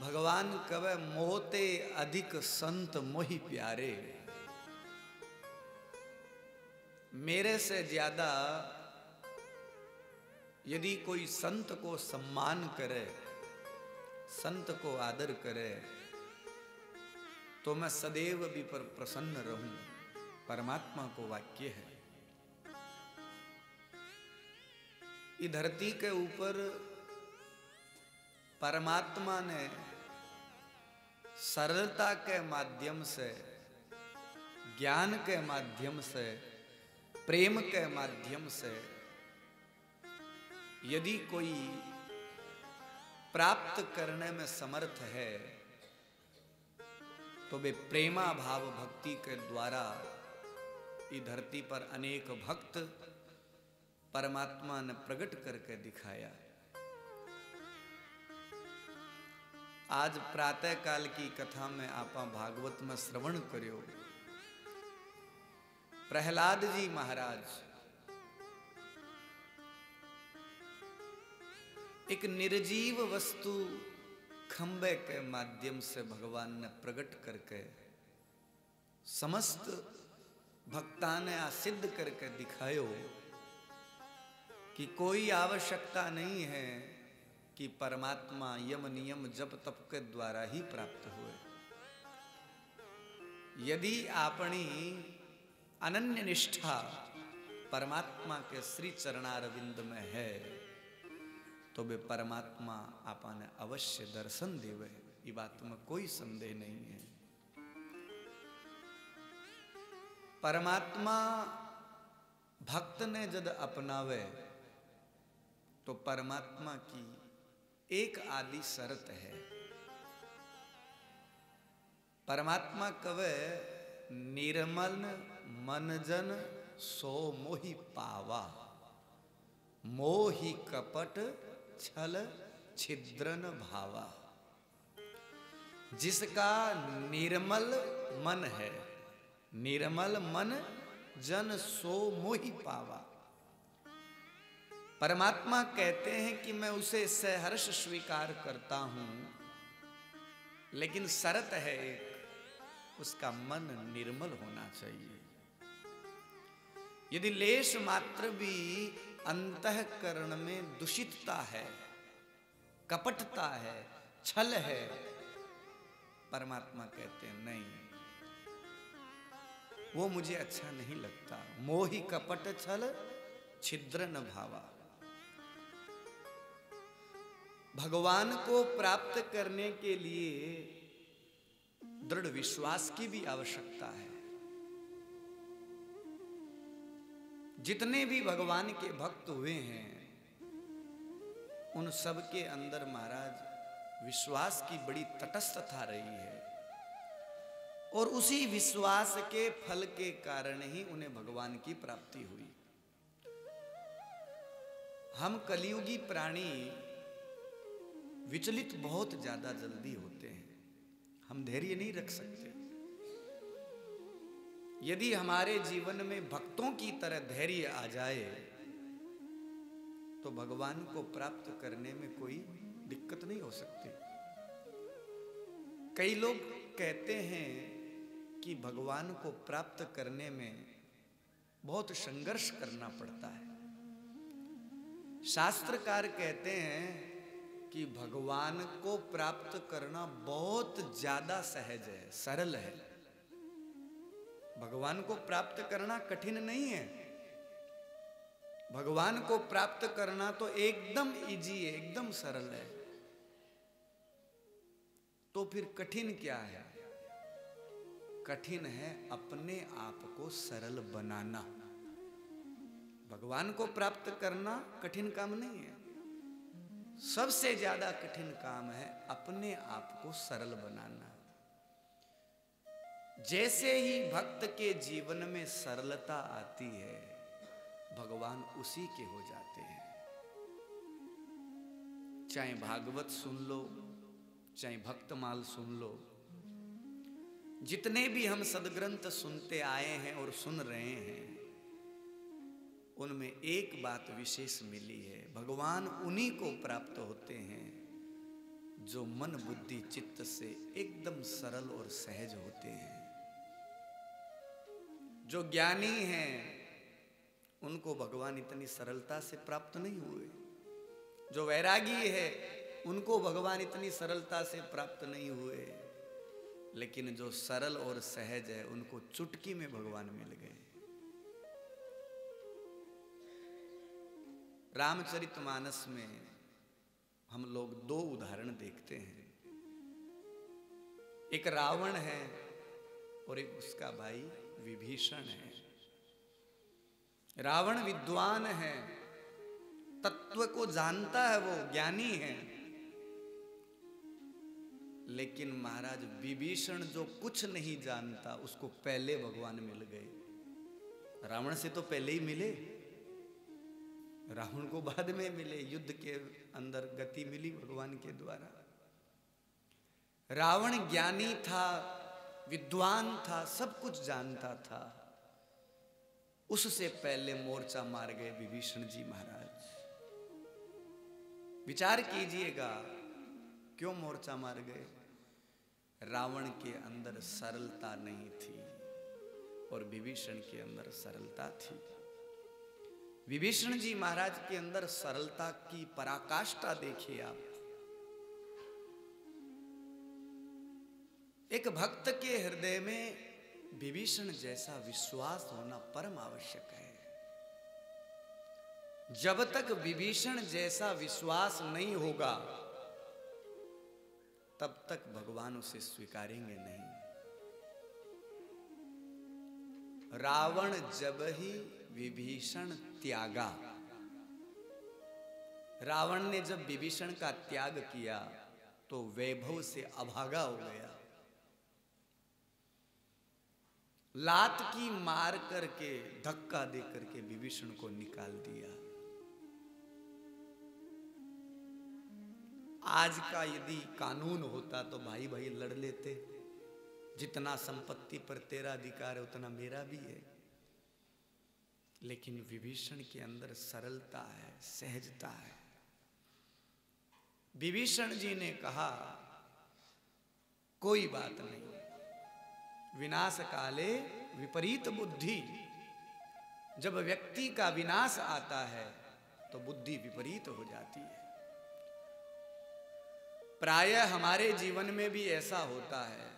भगवान कवे मोहते अधिक संत मोहि प्यारे। मेरे से ज्यादा यदि कोई संत को सम्मान करे, संत को आदर करे, तो मैं सदैव भी पर प्रसन्न रहूं। परमात्मा को वाक्य है। इस धरती के ऊपर परमात्मा ने सरलता के माध्यम से, ज्ञान के माध्यम से, प्रेम के माध्यम से यदि कोई प्राप्त करने में समर्थ है, तो वे प्रेमा भाव भक्ति के द्वारा इस धरती पर अनेक भक्त परमात्मा ने प्रकट करके दिखाया। आज प्रातः काल की कथा में आपा भागवत में श्रवण करियो। प्रहलाद जी महाराज एक निर्जीव वस्तु खंबे के माध्यम से भगवान ने प्रकट करके समस्त भक्ता ने सिद्ध करके दिखायो कि कोई आवश्यकता नहीं है कि परमात्मा यम नियम जप तप के द्वारा ही प्राप्त हुए। यदि अपनी अनन्य निष्ठा परमात्मा के श्री चरणारविंद में है, तो वे परमात्मा आपने अवश्य दर्शन देवे। ये बात में कोई संदेह नहीं है। परमात्मा भक्त ने जब अपनावे, तो परमात्मा की एक आदि शर्त है। परमात्मा कवे निर्मल मन जन सो मोहि पावा, मोहि कपट छल छिद्रन भावा। जिसका निर्मल मन है, निर्मल मन जन सो मोहि पावा। परमात्मा कहते हैं कि मैं उसे सहर्ष स्वीकार करता हूं, लेकिन शर्त है एक, उसका मन निर्मल होना चाहिए। यदि लेश मात्र भी अंतःकरण में दूषितता है, कपटता है, छल है, परमात्मा कहते हैं नहीं, वो मुझे अच्छा नहीं लगता। मोहि कपट छल छिद्र न भावा। भगवान को प्राप्त करने के लिए दृढ़ विश्वास की भी आवश्यकता है। जितने भी भगवान के भक्त हुए हैं, उन सब के अंदर महाराज विश्वास की बड़ी तटस्थता रही है, और उसी विश्वास के फल के कारण ही उन्हें भगवान की प्राप्ति हुई। हम कलियुगी प्राणी विचलित बहुत ज्यादा जल्दी होते हैं। हम धैर्य नहीं रख सकते। यदि हमारे जीवन में भक्तों की तरह धैर्य आ जाए, तो भगवान को प्राप्त करने में कोई दिक्कत नहीं हो सकती। कई लोग कहते हैं कि भगवान को प्राप्त करने में बहुत संघर्ष करना पड़ता है। शास्त्रकार कहते हैं कि भगवान को प्राप्त करना बहुत ज्यादा सहज है, सरल है। भगवान को प्राप्त करना कठिन नहीं है। भगवान को प्राप्त करना तो एकदम इजी है, एकदम सरल है। तो फिर कठिन क्या है? कठिन है अपने आप को सरल बनाना। भगवान को प्राप्त करना कठिन काम नहीं है। सबसे ज्यादा कठिन काम है अपने आप को सरल बनाना। जैसे ही भक्त के जीवन में सरलता आती है, भगवान उसी के हो जाते हैं। चाहे भागवत सुन लो, चाहे भक्तमाल सुन लो, जितने भी हम सदग्रंथ सुनते आए हैं और सुन रहे हैं, उनमें एक बात विशेष मिली है। भगवान उन्हीं को प्राप्त होते हैं जो मन बुद्धि चित्त से एकदम सरल और सहज होते हैं। जो ज्ञानी हैं उनको भगवान इतनी सरलता से प्राप्त नहीं हुए। जो वैरागी है उनको भगवान इतनी सरलता से प्राप्त नहीं हुए। लेकिन जो सरल और सहज है उनको चुटकी में भगवान मिल गए। रामचरितमानस में हम लोग दो उदाहरण देखते हैं। एक रावण है और एक उसका भाई विभीषण है। रावण विद्वान है, तत्व को जानता है, वो ज्ञानी है। लेकिन महाराज विभीषण जो कुछ नहीं जानता उसको पहले भगवान मिल गए। रावण से तो पहले ही मिले, रावण को बाद में मिले। युद्ध के अंदर गति मिली भगवान के द्वारा। रावण ज्ञानी था, विद्वान था, सब कुछ जानता था। उससे पहले मोर्चा मार गए विभीषण जी महाराज। विचार कीजिएगा क्यों मोर्चा मार गए। रावण के अंदर सरलता नहीं थी और विभीषण के अंदर सरलता थी। विभीषण जी महाराज के अंदर सरलता की पराकाष्ठा देखिए आप। एक भक्त के हृदय में विभीषण जैसा विश्वास होना परम आवश्यक है। जब तक विभीषण जैसा विश्वास नहीं होगा तब तक भगवान उसे स्वीकारेंगे नहीं। रावण जब ही विभीषण त्यागा, रावण ने जब विभीषण का त्याग किया तो वैभव से अभागा हो गया। लात की मार करके, धक्का दे करके विभीषण को निकाल दिया। आज का यदि कानून होता तो भाई भाई लड़ लेते, जितना संपत्ति पर तेरा अधिकार है उतना मेरा भी है। लेकिन विभीषण के अंदर सरलता है, सहजता है। विभीषण जी ने कहा कोई बात नहीं, विनाश काले विपरीत बुद्धि। जब व्यक्ति का विनाश आता है तो बुद्धि विपरीत हो जाती है। प्रायः हमारे जीवन में भी ऐसा होता है।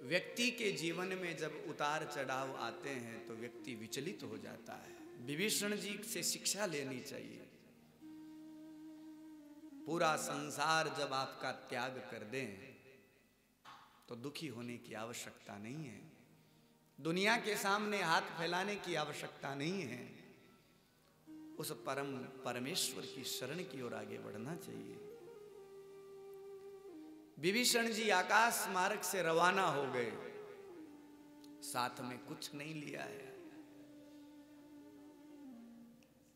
व्यक्ति के जीवन में जब उतार चढ़ाव आते हैं तो व्यक्ति विचलित हो जाता है। विभीषण जी से शिक्षा लेनी चाहिए। पूरा संसार जब आपका त्याग कर दें तो दुखी होने की आवश्यकता नहीं है। दुनिया के सामने हाथ फैलाने की आवश्यकता नहीं है। उस परम परमेश्वर की शरण की ओर आगे बढ़ना चाहिए। विभीषण जी आकाश मार्ग से रवाना हो गए, साथ में कुछ नहीं लिया है।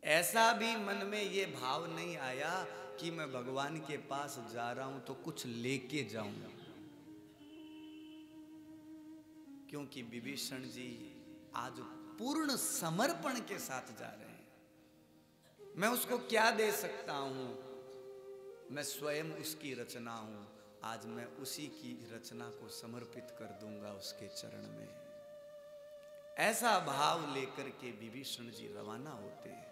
ऐसा भी मन में ये भाव नहीं आया कि मैं भगवान के पास जा रहा हूं तो कुछ लेके जाऊंगा। क्योंकि विभीषण जी आज पूर्ण समर्पण के साथ जा रहे हैं। मैं उसको क्या दे सकता हूं, मैं स्वयं उसकी रचना हूं। आज मैं उसी की रचना को समर्पित कर दूंगा उसके चरण में। ऐसा भाव लेकर के विभीषण जी रवाना होते हैं।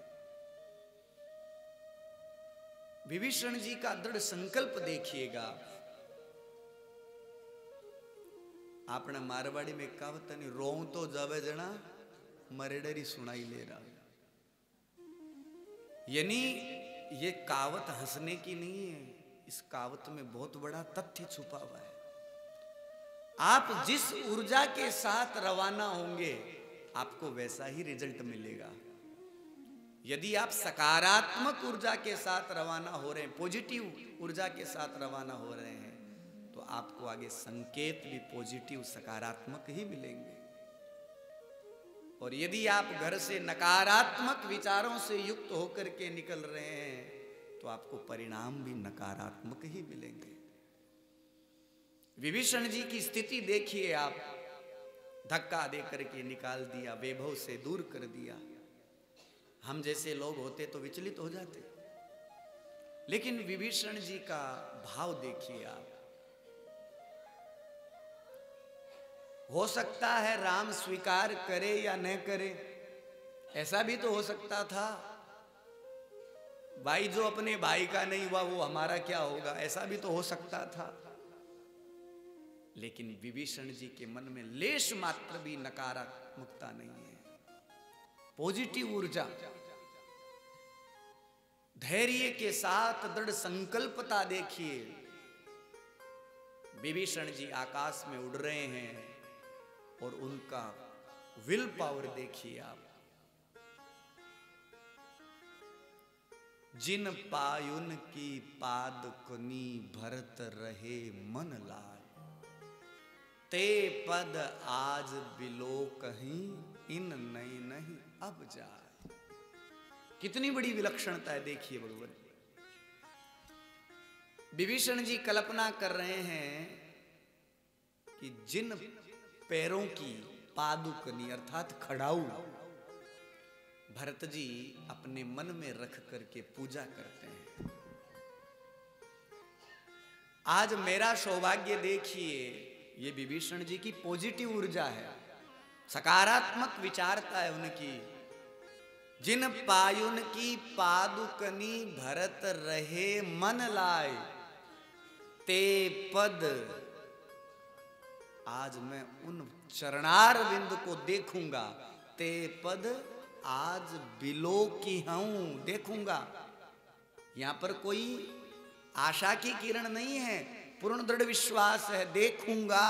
विभीषण जी का दृढ़ संकल्प देखिएगा। आपने मारवाड़ी में कहावत नहीं, रोऊं तो जावे जना मरेडरी सुनाई ले रहा। यानी ये कहावत हंसने की नहीं है, इस कहावत में बहुत बड़ा तथ्य छुपा हुआ है। आप जिस ऊर्जा के साथ रवाना होंगे आपको वैसा ही रिजल्ट मिलेगा। यदि आप सकारात्मक ऊर्जा के साथ रवाना हो रहे हैं, पॉजिटिव ऊर्जा के साथ रवाना हो रहे हैं, तो आपको आगे संकेत भी पॉजिटिव सकारात्मक ही मिलेंगे। और यदि आप घर से नकारात्मक विचारों से युक्त होकर के निकल रहे हैं तो आपको परिणाम भी नकारात्मक ही मिलेंगे। विभीषण जी की स्थिति देखिए आप। धक्का दे करके निकाल दिया, वैभव से दूर कर दिया। हम जैसे लोग होते तो विचलित हो जाते। लेकिन विभीषण जी का भाव देखिए आप। हो सकता है राम स्वीकार करे या न करे, ऐसा भी तो हो सकता था। भाई जो अपने भाई का नहीं हुआ वो हमारा क्या होगा, ऐसा भी तो हो सकता था। लेकिन विभीषण जी के मन में लेश मात्र भी नकारात्मकता नहीं है, पॉजिटिव ऊर्जा, धैर्य के साथ दृढ़ संकल्पता देखिए। विभीषण जी आकाश में उड़ रहे हैं और उनका विल पावर देखिए आप। जिन पायुन की पादकुनी भरत रहे मन लाय, ते पद आज बिलो कहीं इन नई नहीं अब जाए। कितनी बड़ी विलक्षणता है देखिए भगवान। विभीषण जी कल्पना कर रहे हैं कि जिन पैरों की पादुकनी अर्थात खड़ाऊ भरत जी अपने मन में रख करके पूजा करते हैं। आज मेरा सौभाग्य देखिए, ये विभीषण जी की पॉजिटिव ऊर्जा है, सकारात्मक विचारता है उनकी। जिन पायुन की पादुकनी भरत रहे मन लाए, ते पद आज मैं उन चरणार बिंद को देखूंगा। ते पद आज बिलो की हूं देखूंगा। यहां पर कोई आशा की किरण नहीं है, पूर्ण दृढ़ विश्वास है, देखूंगा,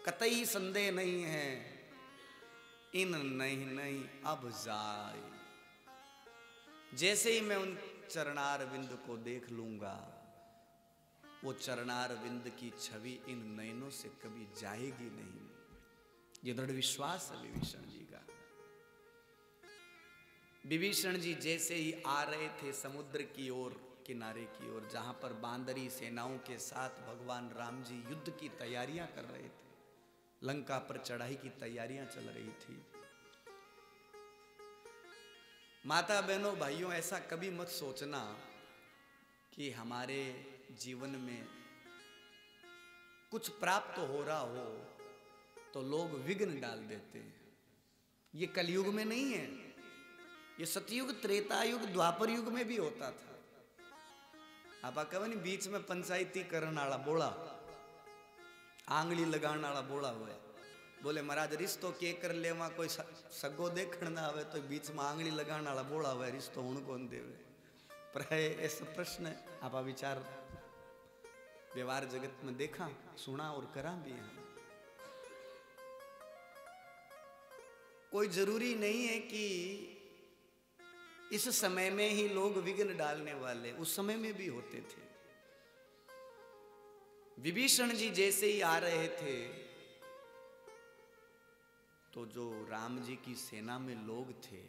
कतई संदेह नहीं है। इन नहीं नहीं अब जाए। जैसे ही मैं उन चरणार बिंद को देख लूंगा, वो चरणार बिंद की छवि इन नयनों से कभी जाएगी नहीं। ये दृढ़ विश्वास है विभीषण जी का। विभीषण जी जैसे ही आ रहे थे समुद्र की ओर, किनारे की ओर, जहां पर बांदरी सेनाओं के साथ भगवान राम जी युद्ध की तैयारियां कर रहे थे, लंका पर चढ़ाई की तैयारियां चल रही थी। माता बहनों भाइयों, ऐसा कभी मत सोचना कि हमारे जीवन में कुछ प्राप्त हो रहा हो तो लोग विघ्न डाल देते हैं। ये कलयुग में नहीं है, ये सतयुग, त्रेता युग, द्वापर युग में भी होता था। आप कहनी बीच में पंचायती करने वाला बोला, आंगली लगाने वाला बोला हुआ, बोले महाराज रिश्तो के कर ले, वहां कोई सगो देखण ना आवे तो बीच में आंगली लगाने वाला बोला हुआ, रिश्तो हूं कौन देवे। पर ऐसा प्रश्न आप विचार व्यवहार जगत में देखा, सुना और करा भी है। कोई जरूरी नहीं है कि इस समय में ही लोग विघ्न डालने वाले, उस समय में भी होते थे। विभीषण जी जैसे ही आ रहे थे तो जो राम जी की सेना में लोग थे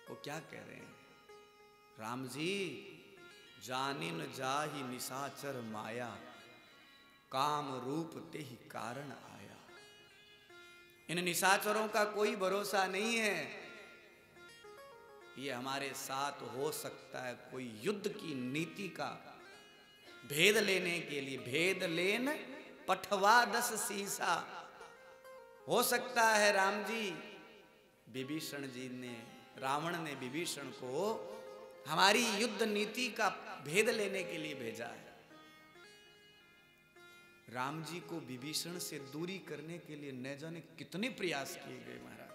वो क्या कह रहे हैं, राम जी जानिन जाहि निशाचर माया, काम रूप ते ही कारण आया। इन निशाचरों का कोई भरोसा नहीं है, ये हमारे साथ हो सकता है कोई युद्ध की नीति का भेद लेने के लिए, भेद लेन पठवा 10 सीसा। हो सकता है राम जी, विभीषण जी ने, रावण ने विभीषण को हमारी युद्ध नीति का भेद लेने के लिए भेजा है। राम जी को विभीषण से दूरी करने के लिए न जाने कितने प्रयास किए गए महाराज,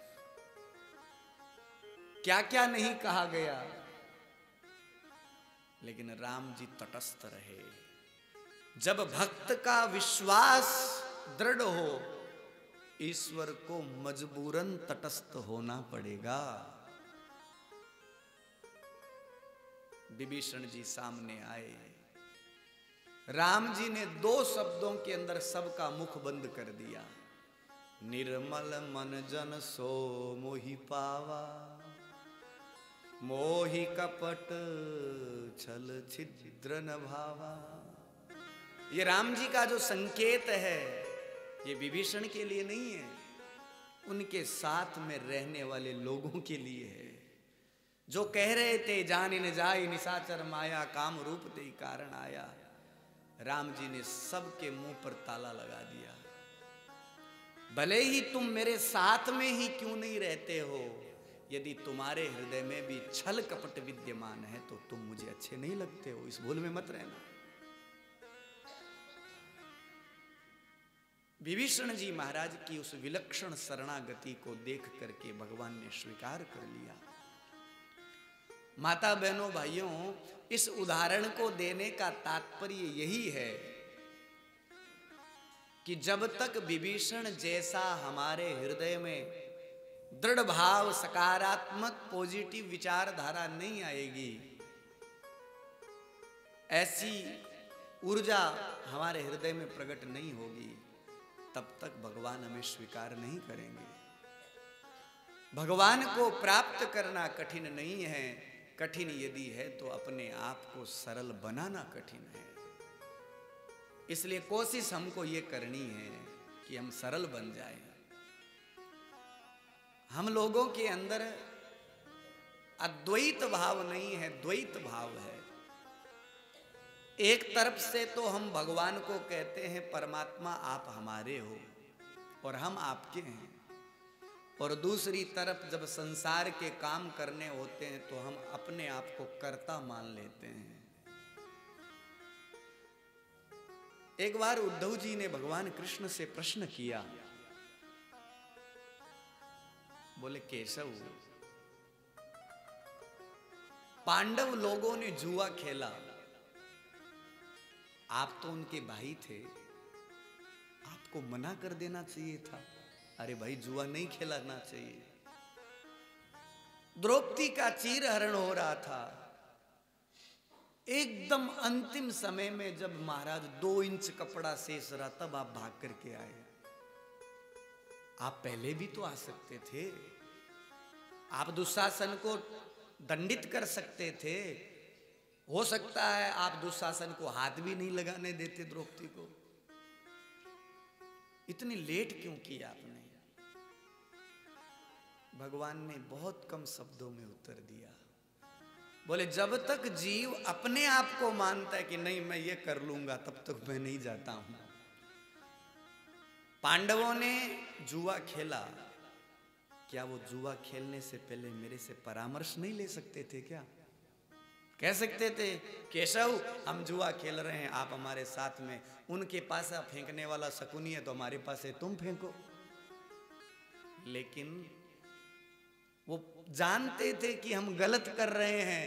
क्या क्या नहीं कहा गया, लेकिन राम जी तटस्थ रहे। जब भक्त का विश्वास दृढ़ हो, ईश्वर को मजबूरन तटस्थ होना पड़ेगा। विभीषण जी सामने आए, राम जी ने 2 शब्दों के अंदर सबका मुख बंद कर दिया। निर्मल मन जन सो मोहि पावा, मोहि कपट छल छिद्र न भावा। ये राम जी का जो संकेत है, ये विभीषण के लिए नहीं है, उनके साथ में रहने वाले लोगों के लिए है। जो कह रहे थे जान न जाए निशाचर माया, काम रूप ते कारण आया, राम जी ने सबके मुंह पर ताला लगा दिया। भले ही तुम मेरे साथ में ही क्यों नहीं रहते हो, यदि तुम्हारे हृदय में भी छल कपट विद्यमान है तो तुम मुझे अच्छे नहीं लगते हो, इस भूल में मत रहना। विभीषण जी महाराज की उस विलक्षण शरणागति को देख करके भगवान ने स्वीकार कर लिया। माता बहनों भाइयों, इस उदाहरण को देने का तात्पर्य यही है कि जब तक विभीषण जैसा हमारे हृदय में दृढ़ भाव, सकारात्मक पॉजिटिव विचारधारा नहीं आएगी, ऐसी ऊर्जा हमारे हृदय में प्रकट नहीं होगी, तब तक भगवान हमें स्वीकार नहीं करेंगे। भगवान को प्राप्त करना कठिन नहीं है, कठिन यदि है तो अपने आप को सरल बनाना कठिन है। इसलिए कोशिश हमको ये करनी है कि हम सरल बन जाएं। हम लोगों के अंदर अद्वैत भाव नहीं है, द्वैत भाव है। एक तरफ से तो हम भगवान को कहते हैं परमात्मा आप हमारे हो और हम आपके हैं, और दूसरी तरफ जब संसार के काम करने होते हैं तो हम अपने आप को कर्ता मान लेते हैं। एक बार उद्धव जी ने भगवान कृष्ण से प्रश्न किया, बोले केशव, पांडव लोगों ने जुआ खेला, आप तो उनके भाई थे, आपको मना कर देना चाहिए था। अरे भाई, जुआ नहीं खेलना चाहिए। द्रौपदी का चीरहरण हो रहा था, एकदम अंतिम समय में जब महाराज 2 इंच कपड़ा शेष रहा तब आप भाग करके आए। आप पहले भी तो आ सकते थे, आप दुशासन को दंडित कर सकते थे। हो सकता है आप दुशासन को हाथ भी नहीं लगाने देते द्रौपदी को। इतनी लेट क्यों किया आपने? भगवान ने बहुत कम शब्दों में उत्तर दिया, बोले जब तक जीव अपने आप को मानता है कि नहीं मैं ये कर लूंगा, तब तक मैं नहीं जाता हूं। पांडवों ने जुआ खेला, क्या वो जुआ खेलने से पहले मेरे से परामर्श नहीं ले सकते थे? क्या कह सकते थे केशव हम जुआ खेल रहे हैं, आप हमारे साथ में, उनके पास फेंकने वाला शकुनी है तो हमारे पास है, तुम फेंको। लेकिन वो जानते थे कि हम गलत कर रहे हैं,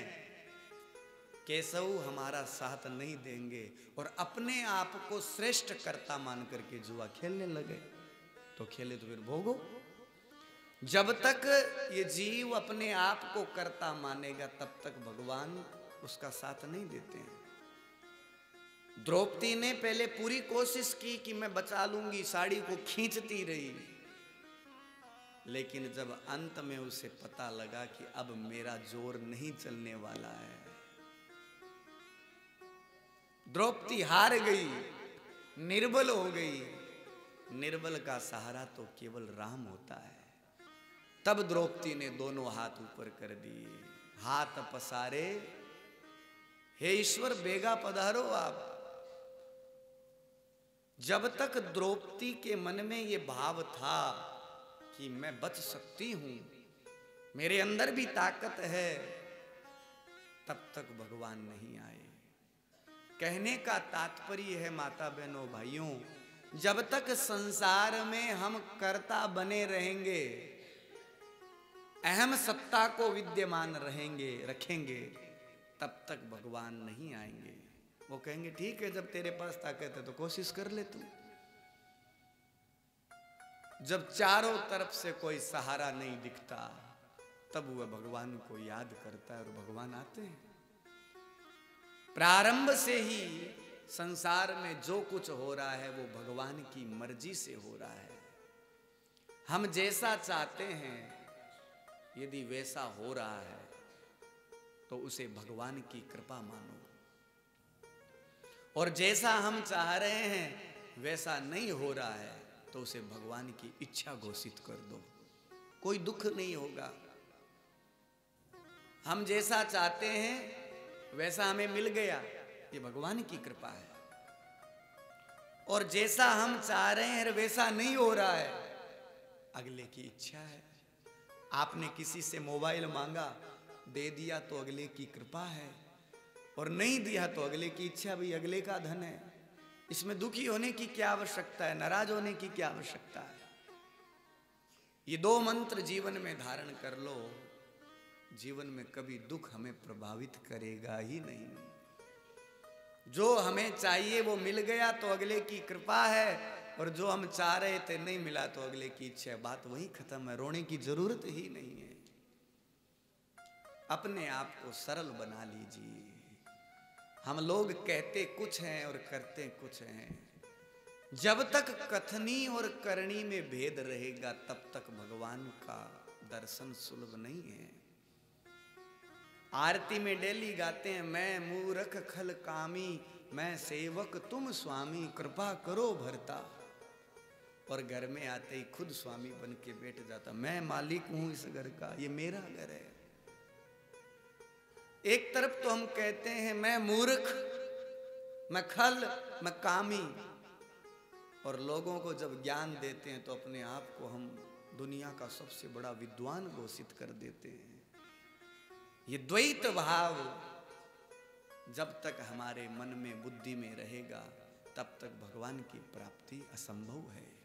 केशव हमारा साथ नहीं देंगे, और अपने आप को श्रेष्ठ कर्ता मान करके जुआ खेलने लगे। तो खेले तो फिर भोगो। जब तक ये जीव अपने आप को कर्ता मानेगा तब तक भगवान उसका साथ नहीं देते हैं। द्रौपदी ने पहले पूरी कोशिश की कि मैं बचा लूंगी, साड़ी को खींचती रही, लेकिन जब अंत में उसे पता लगा कि अब मेरा जोर नहीं चलने वाला है, द्रौपदी हार गई, निर्बल हो गई। निर्बल का सहारा तो केवल राम होता है। तब द्रौपदी ने दोनों हाथ ऊपर कर दिए, हाथ पसारे, हे ईश्वर बेगा पधारो आप। जब तक द्रौपदी के मन में ये भाव था कि मैं बच सकती हूं, मेरे अंदर भी ताकत है, तब तक भगवान नहीं आए। कहने का तात्पर्य है माता बहनों भाइयों, जब तक संसार में हम कर्ता बने रहेंगे, अहम सत्ता को विद्यमान रखेंगे, तब तक भगवान नहीं आएंगे। वो कहेंगे ठीक है, जब तेरे पास ताकत है तो कोशिश कर ले तू। जब चारों तरफ से कोई सहारा नहीं दिखता, तब वह भगवान को याद करता है और भगवान आते हैं। प्रारंभ से ही संसार में जो कुछ हो रहा है वो भगवान की मर्जी से हो रहा है। हम जैसा चाहते हैं, यदि वैसा हो रहा है तो उसे भगवान की कृपा मानो, और जैसा हम चाह रहे हैं वैसा नहीं हो रहा है तो उसे भगवान की इच्छा घोषित कर दो, कोई दुख नहीं होगा। हम जैसा चाहते हैं वैसा हमें मिल गया, ये भगवान की कृपा है। और जैसा हम चाह रहे हैं वैसा नहीं हो रहा है, अगले की इच्छा है। आपने किसी से मोबाइल मांगा, दे दिया तो अगले की कृपा है, और नहीं दिया तो अगले की इच्छा, भी अगले का धन है। इसमें दुखी होने की क्या आवश्यकता है, नाराज होने की क्या आवश्यकता है। ये दो मंत्र जीवन में धारण कर लो, जीवन में कभी दुख हमें प्रभावित करेगा ही नहीं। जो हमें चाहिए वो मिल गया तो अगले की कृपा है, और जो हम चाह रहे थे नहीं मिला तो अगले की इच्छा है। बात वही खत्म है, रोने की जरूरत ही नहीं है। अपने आप को सरल बना लीजिए। हम लोग कहते कुछ हैं और करते कुछ हैं। जब तक कथनी और करनी में भेद रहेगा तब तक भगवान का दर्शन सुलभ नहीं है। आरती में डेली गाते हैं, मैं मूर्ख खल कामी, मैं सेवक तुम स्वामी, कृपा करो भरता। और घर में आते ही खुद स्वामी बन के बैठ जाता, मैं मालिक हूं इस घर का, ये मेरा घर है। एक तरफ तो हम कहते हैं मैं मूर्ख, मैं खल, मैं कामी, और लोगों को जब ज्ञान देते हैं तो अपने आप को हम दुनिया का सबसे बड़ा विद्वान घोषित कर देते हैं। ये द्वैत भाव जब तक हमारे मन में बुद्धि में रहेगा तब तक भगवान की प्राप्ति असंभव है।